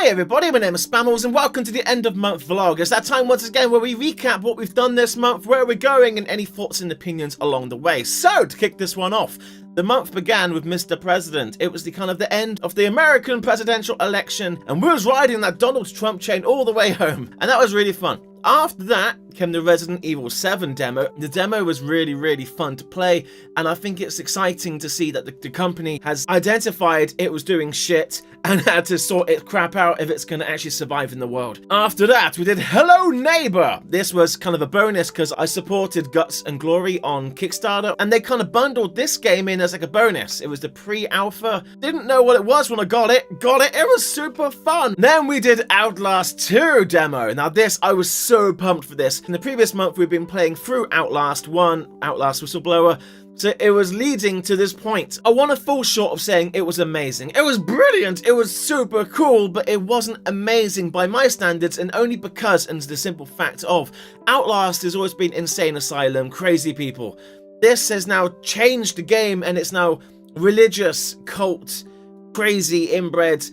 Hi everybody, my name is Spammels and welcome to the end of month vlog. It's that time once again where we recap what we've done this month, where we're going, and any thoughts and opinions along the way. So, to kick this one off, the month began with Mr. President. It was the kind of the end of the American presidential election, and we was riding that Donald Trump chain all the way home, and that was really fun. After that came the Resident Evil 7 demo. The demo was really fun to play, and I think it's exciting to see that the company has identified it was doing shit and had to sort its crap out if it's going to actually survive in the world. After that, we did Hello Neighbor. This was kind of a bonus because I supported Guts and Glory on Kickstarter, and they kind of bundled this game in as like a bonus. It was the pre-alpha. Didn't know what it was when I got it. It was super fun. Then we did Outlast 2 demo. Now this, I was so pumped for this. In the previous month, we've been playing through Outlast 1, Outlast Whistleblower, so it was leading to this point. I want to fall short of saying it was amazing. It was brilliant, it was super cool, but it wasn't amazing by my standards, and only because, and the simple fact of, Outlast has always been insane asylum, crazy people. This has now changed the game, and it's now religious, cult, crazy, inbred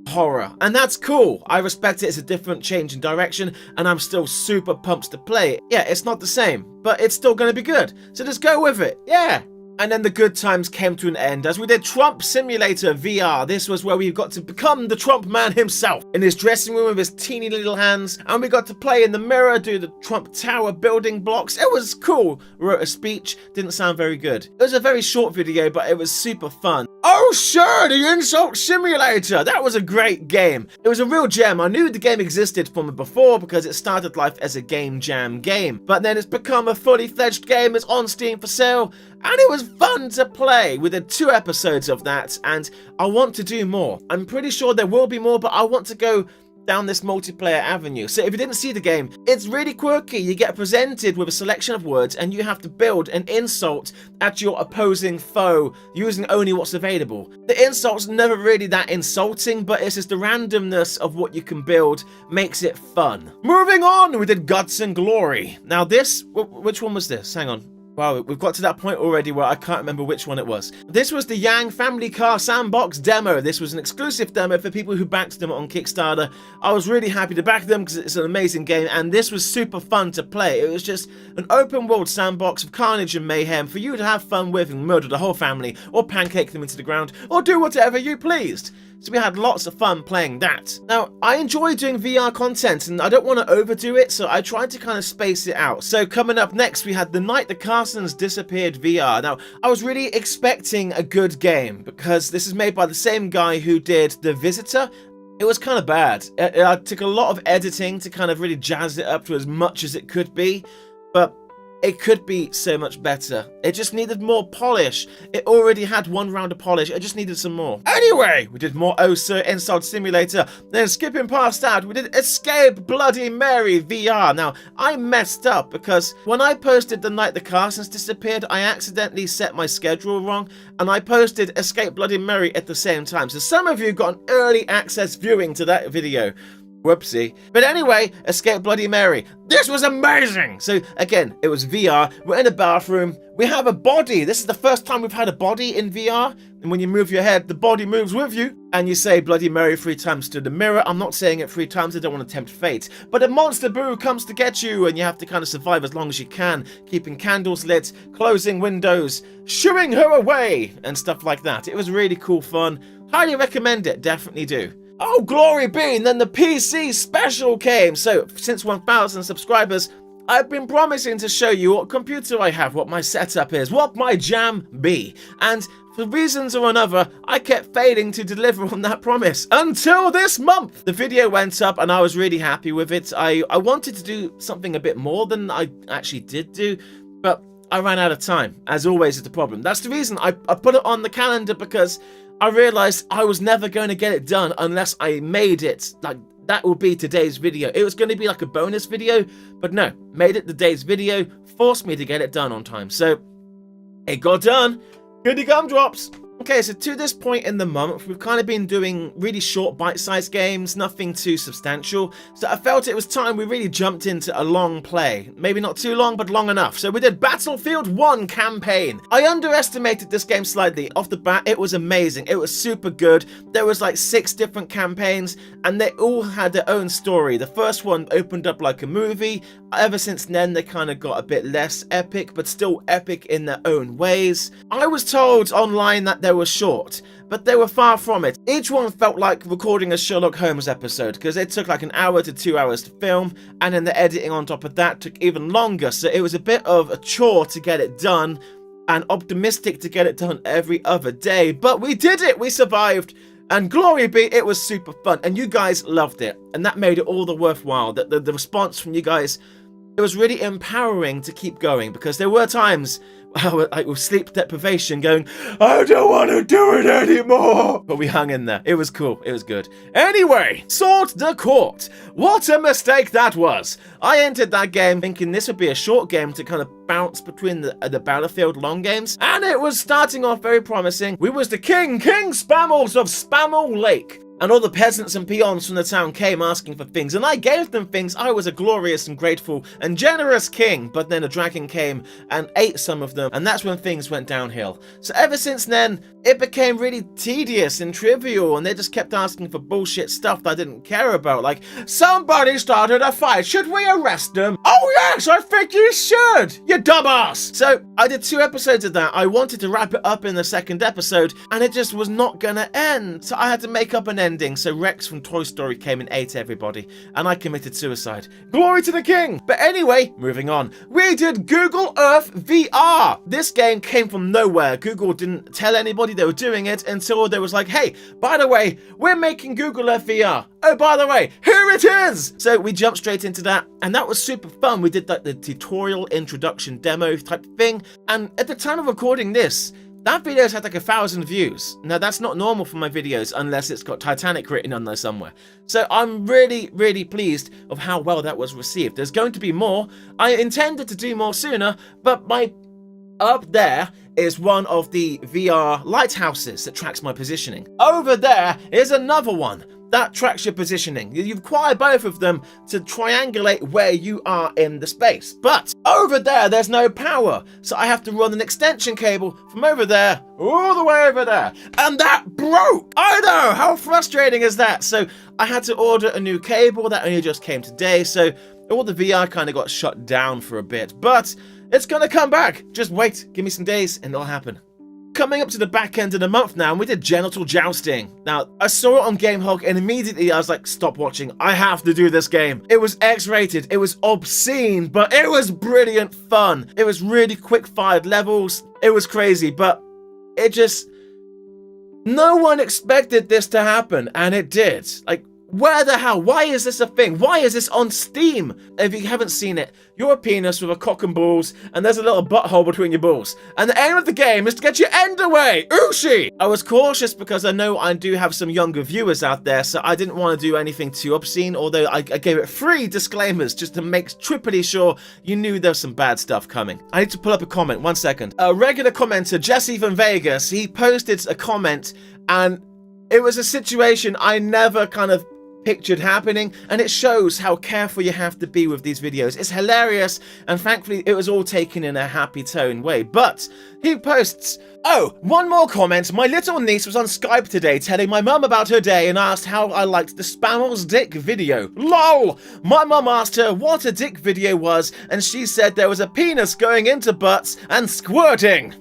horror, and that's cool. I respect it. It's a different change in direction, and I'm still super pumped to play it. Yeah, it's not the same, but it's still going to be good, so just go with it. Yeah. And then the good times came to an end as we did Trump Simulator VR. This was where we got to become the Trump man himself in his dressing room with his teeny little hands, and we got to play in the mirror, do the Trump Tower building blocks. It was cool. Wrote a speech, didn't sound very good. It was a very short video, but it was super fun. Oh sure, the Insult Simulator. That was a great game. It was a real gem. I knew the game existed from before because it started life as a game jam game, but then it's become a fully fledged game. It's on Steam for sale, and it was fun to play. We did 2 episodes of that, and I want to do more. I'm pretty sure there will be more, but I want to go down this multiplayer avenue. So if you didn't see the game, it's really quirky. You get presented with a selection of words, and you have to build an insult at your opposing foe using only what's available. The insult's never really that insulting, but it's just the randomness of what you can build makes it fun. Moving on, we did Guts and Glory. Now this, which one was this? Hang on. Wow, we've got to that point already where I can't remember which one it was. This was the Yang Family Car Sandbox demo. This was an exclusive demo for people who backed them on Kickstarter. I was really happy to back them because it's an amazing game, and this was super fun to play. It was just an open world sandbox of carnage and mayhem for you to have fun with and murder the whole family, or pancake them into the ground, or do whatever you pleased. So we had lots of fun playing that. Now, I enjoy doing VR content, and I don't want to overdo it, so I tried to kind of space it out. So coming up next, we had The Night the Carsons Disappeared VR. Now, I was really expecting a good game, because this is made by the same guy who did The Visitor. It was kind of bad. It took a lot of editing to kind of really jazz it up to as much as it could be, but it could be so much better. It just needed more polish. It already had 1 round of polish. It just needed some more. Anyway, we did more Oh Sir Insult Simulator. Then skipping past that, we did Escape Bloody Mary VR. Now, I messed up because when I posted The Night the Carsons Disappeared, I accidentally set my schedule wrong, and I posted Escape Bloody Mary at the same time. So some of you got an early access viewing to that video. Whoopsie. But anyway, Escape Bloody Mary. This was amazing! So again, it was VR. We're in a bathroom. We have a body. This is the first time we've had a body in VR. And when you move your head, the body moves with you. And you say Bloody Mary 3 times to the mirror. I'm not saying it 3 times. I don't want to tempt fate. But a monster boo comes to get you, and you have to kind of survive as long as you can, keeping candles lit, closing windows, shooing her away, and stuff like that. It was really cool fun. Highly recommend it. Definitely do. Oh, glory be, and then the PC special came. So, since 1,000 subscribers, I've been promising to show you what computer I have, what my setup is, what my jam be. And for reasons or another, I kept failing to deliver on that promise. Until this month! The video went up, and I was really happy with it. I wanted to do something a bit more than I actually did do, but I ran out of time. As always is the problem. That's the reason I put it on the calendar, because I realized I was never going to get it done unless I made it. Like, that would be today's video. It was going to be like a bonus video, but no, made it today's video, forced me to get it done on time. So, it got done. Goody gumdrops. Okay, so to this point in the month, we've kind of been doing really short bite-sized games, nothing too substantial, so I felt it was time we really jumped into a long play. Maybe not too long, but long enough. So we did Battlefield 1 campaign. I underestimated this game slightly. Off the bat, it was amazing. It was super good. There was like 6 different campaigns, and they all had their own story. The first one opened up like a movie. Ever since then, they kind of got a bit less epic, but still epic in their own ways. I was told online that they were short, but they were far from it. Each one felt like recording a Sherlock Holmes episode, because it took like an hour to 2 hours to film, and then the editing on top of that took even longer, so it was a bit of a chore to get it done, and optimistic to get it done every other day, but we did it! We survived! And glory be, it was super fun, and you guys loved it, and that made it all the worthwhile. The response from you guys, it was really empowering to keep going, because there were times like with sleep deprivation going, I don't want to do it anymore, but we hung in there. It was cool, it was good. Anyway, Sword the Court. What a mistake that was. I entered that game thinking this would be a short game to kind of bounce between the Battlefield long games, and it was starting off very promising. We was the King Spammels of Spammel Lake. And all the peasants and peons from the town came asking for things, and I gave them things. I was a glorious and grateful and generous king, but then a dragon came and ate some of them, and that's when things went downhill. So ever since then, it became really tedious and trivial, and they just kept asking for bullshit stuff that I didn't care about, like, somebody started a fight, should we arrest them? Oh yes, I think you should, you dumbass! So I did 2 episodes of that. I wanted to wrap it up in the 2nd episode, and it just was not gonna end, so I had to make up an ending. So Rex from Toy Story came and ate everybody, and I committed suicide. Glory to the king! But anyway, moving on. We did Google Earth VR. This game came from nowhere. Google didn't tell anybody they were doing it until they was like, hey, by the way, we're making Google Earth VR. Oh, by the way, here it is! So we jumped straight into that, and that was super fun. We did like the tutorial introduction demo type thing, and at the time of recording this, that video's had like 1,000 views. Now that's not normal for my videos unless it's got Titanic written on there somewhere. So I'm really, really pleased of how well that was received. There's going to be more. I intended to do more sooner, but up there is one of the VR lighthouses that tracks my positioning. Over there is another one that tracks your positioning. You require both of them to triangulate where you are in the space. But over there, there's no power. So I have to run an extension cable from over there all the way over there. And that broke! I know! How frustrating is that? So I had to order a new cable that only just came today. So all the VR kind of got shut down for a bit. But it's gonna come back. Just wait. Give me some days and it'll happen. Coming up to the back end of the month now, and we did genital jousting. Now, I saw it on GameHog, and immediately I was like, stop watching. I have to do this game. It was X-rated, it was obscene, but it was brilliant fun. It was really quick-fired levels. It was crazy, but it just... no one expected this to happen, and it did. Like, where the hell? Why is this a thing? Why is this on Steam? If you haven't seen it, you're a penis with a cock and balls, and there's a little butthole between your balls. And the aim of the game is to get your end away! Ooshi! I was cautious because I know I do have some younger viewers out there, so I didn't want to do anything too obscene, although I gave it 3 disclaimers just to make triply sure you knew there was some bad stuff coming. I need to pull up a comment, 1 second. A regular commenter, Jesse from Vegas, he posted a comment, and it was a situation I never kind of pictured happening, and it shows how careful you have to be with these videos. It's hilarious, and thankfully it was all taken in a happy tone way. But he posts, oh, one more comment. My little niece was on Skype today telling my mum about her day and asked how I liked the Spammels dick video. LOL! My mum asked her what a dick video was, and she said there was a penis going into butts and squirting.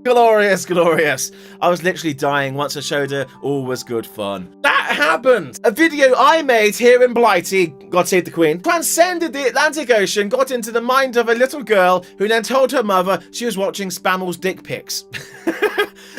Glorious, glorious. I was literally dying once I showed her all was good fun. That happened! A video I made here in Blighty, God save the Queen, transcended the Atlantic Ocean, got into the mind of a little girl who then told her mother she was watching Spammels dick pics.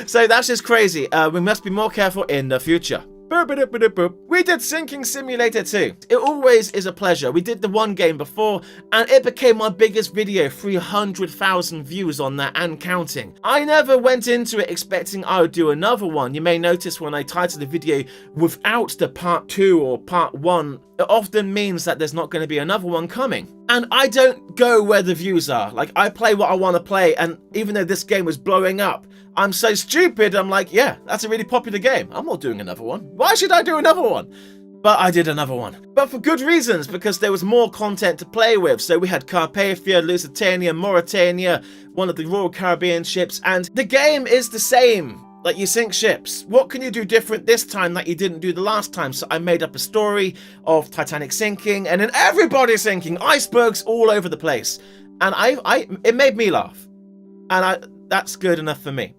So that's just crazy. We must be more careful in the future. We did Sinking Simulator 2. It always is a pleasure. We did the one game before, and it became my biggest video, 300,000 views on that and counting. I never went into it expecting I would do another one. You may notice when I title the video without the part 2 or part 1, it often means that there's not going to be another one coming. And I don't go where the views are. Like, I play what I want to play, and even though this game was blowing up, I'm so stupid, I'm like, yeah, that's a really popular game. I'm not doing another one. Why should I do another one? But I did another one. But for good reasons, because there was more content to play with. So we had Carpathia, Lusitania, Mauritania, one of the Royal Caribbean ships, and the game is the same. Like, you sink ships. What can you do different this time that you didn't do the last time? So I made up a story of Titanic sinking, and then everybody sinking, icebergs all over the place. And it made me laugh. And that's good enough for me.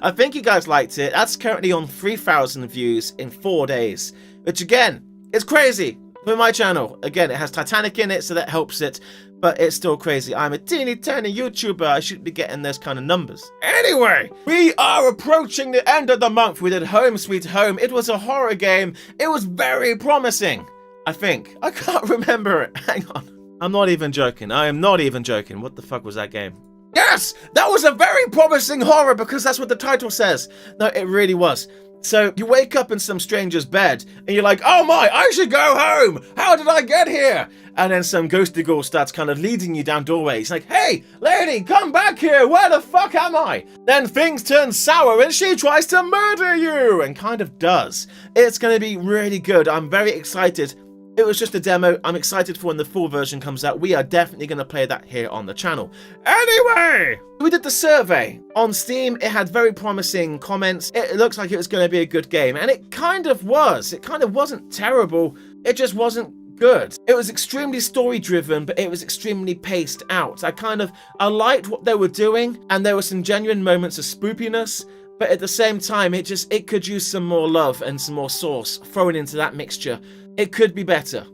I think you guys liked it. That's currently on 3,000 views in 4 days. Which again, is crazy for my channel. Again, it has Titanic in it, so that helps it. But it's still crazy. I'm a teeny tiny YouTuber. I shouldn't be getting those kind of numbers. Anyway, we are approaching the end of the month. We did Home Sweet Home. It was a horror game. It was very promising, I think. I can't remember it. Hang on. I'm not even joking. I am not even joking. What the fuck was that game? Yes! That was a very promising horror, because that's what the title says. No, it really was. So you wake up in some stranger's bed and you're like, oh my, I should go home. How did I get here? And then some ghosty girl starts kind of leading you down doorways. Like, hey, lady, come back here. Where the fuck am I? Then things turn sour and she tries to murder you, and kind of does. It's going to be really good. I'm very excited. It was just a demo. I'm excited for when the full version comes out. We are definitely going to play that here on the channel. Anyway, we did the survey. On Steam, it had very promising comments. It looks like it was going to be a good game, and it kind of was. It kind of wasn't terrible. It just wasn't good. It was extremely story driven, but it was extremely paced out. I liked what they were doing, and there were some genuine moments of spoopiness. But at the same time, it could use some more love and some more sauce thrown into that mixture. It could be better.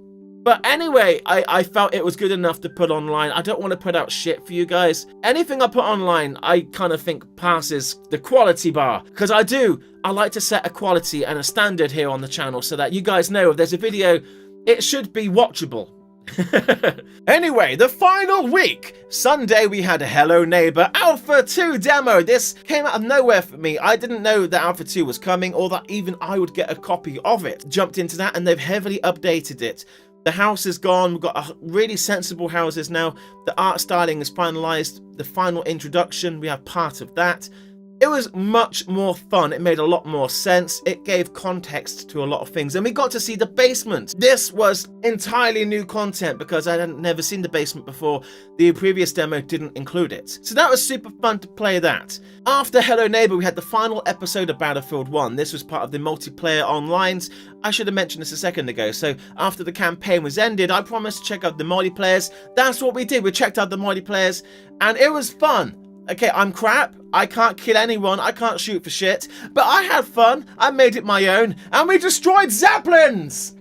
But anyway, I felt it was good enough to put online. I don't want to put out shit for you guys. Anything I put online, I kind of think passes the quality bar. Because I like to set a quality and a standard here on the channel so that you guys know if there's a video, it should be watchable. Anyway, the final week. Sunday we had a Hello Neighbor Alpha 2 demo. This came out of nowhere for me. I didn't know that Alpha 2 was coming, or that even I would get a copy of it. Jumped into that and they've heavily updated it. The house is gone. We've got really sensible houses now. The art styling is finalized. The final introduction, we have part of that. It was much more fun. It made a lot more sense. It gave context to a lot of things. And we got to see the basement. This was entirely new content because I had never seen the basement before. The previous demo didn't include it. So that was super fun to play that. After Hello Neighbor, we had the final episode of Battlefield 1. This was part of the multiplayer onlines. I should have mentioned this a second ago. So after the campaign was ended, I promised to check out the multiplayers. That's what we did. We checked out the multiplayers and it was fun. Okay, I'm crap. I can't kill anyone. I can't shoot for shit. But I had fun. I made it my own. And we destroyed Zeppelins!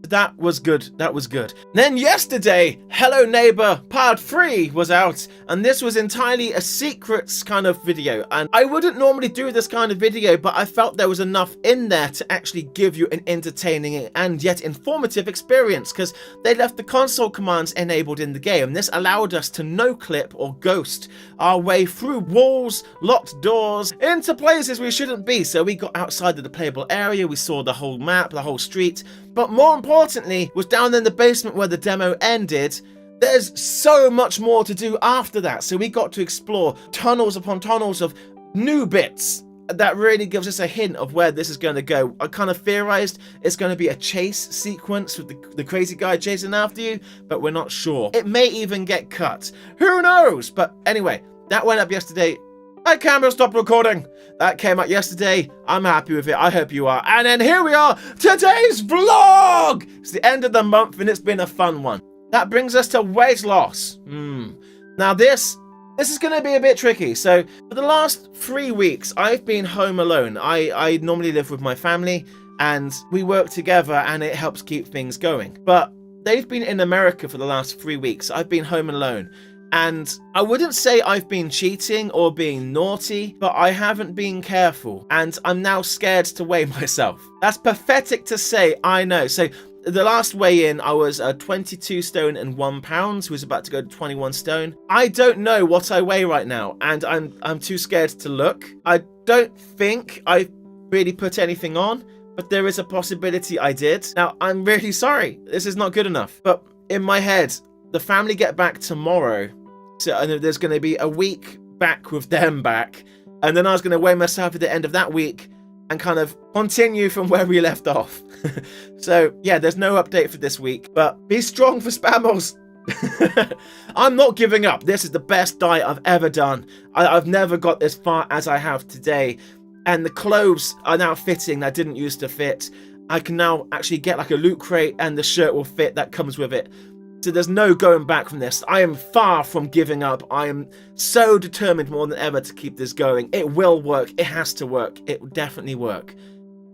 That was good. That was good. Then yesterday, Hello Neighbor Part 3 was out, and this was entirely a secrets kind of video. And I wouldn't normally do this kind of video, but I felt there was enough in there to actually give you an entertaining and yet informative experience, because they left the console commands enabled in the game. This allowed us to no-clip or ghost our way through walls, locked doors, into places we shouldn't be. So we got outside of the playable area, we saw the whole map, the whole street. But more importantly, was down in the basement where the demo ended. There's so much more to do after that. So we got to explore tunnels upon tunnels of new bits. That really gives us a hint of where this is going to go. I kind of theorized it's going to be a chase sequence with the crazy guy chasing after you, but we're not sure. It may even get cut. Who knows? But anyway, that went up yesterday. My camera stopped recording. That came out yesterday. I'm happy with it. I hope you are. And then here we are. Today's vlog. It's the end of the month and it's been a fun one. That brings us to weight loss. Now this is going to be a bit tricky. So for the last 3 weeks, I've been home alone. I normally live with my family and we work together and it helps keep things going. But they've been in America for the last 3 weeks. I've been home alone. And I wouldn't say I've been cheating or being naughty, but I haven't been careful. And I'm now scared to weigh myself. That's pathetic to say, I know. So the last weigh-in, I was 22 stone and 1 pound, was about to go to 21 stone. I don't know what I weigh right now, and I'm too scared to look. I don't think I really put anything on, but there is a possibility I did. Now, I'm really sorry. This is not good enough. But in my head, the family get back tomorrow. So there's going to be a week back with them back. And then I was going to weigh myself at the end of that week and kind of continue from where we left off. So, yeah, there's no update for this week, but be strong for Spammers. I'm not giving up. This is the best diet I've ever done. I've never got as far as I have today. And the clothes are now fitting that didn't used to fit. I can now actually get like a loot crate and the shirt will fit that comes with it. So there's no going back from this. I am far from giving up. I am so determined more than ever to keep this going. It will work. It has to work. It will definitely work.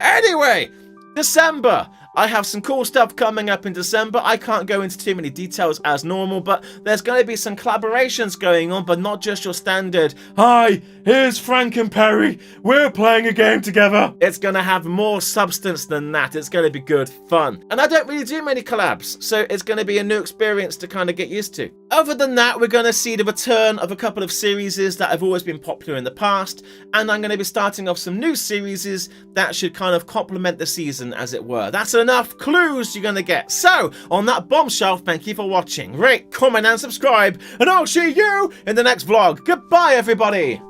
Anyway, December. I have some cool stuff coming up in December. I can't go into too many details as normal, but there's going to be some collaborations going on, but not just your standard, "Hi, here's Frank and Perry. We're playing a game together." It's going to have more substance than that. It's going to be good fun. And I don't really do many collabs, so it's going to be a new experience to kind of get used to. Other than that, we're going to see the return of a couple of series that have always been popular in the past, and I'm going to be starting off some new series that should kind of complement the season, as it were. That's enough clues you're going to get. So, on that bombshell, thank you for watching. Rate, comment, and subscribe, and I'll see you in the next vlog. Goodbye, everybody!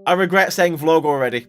I regret saying vlog already.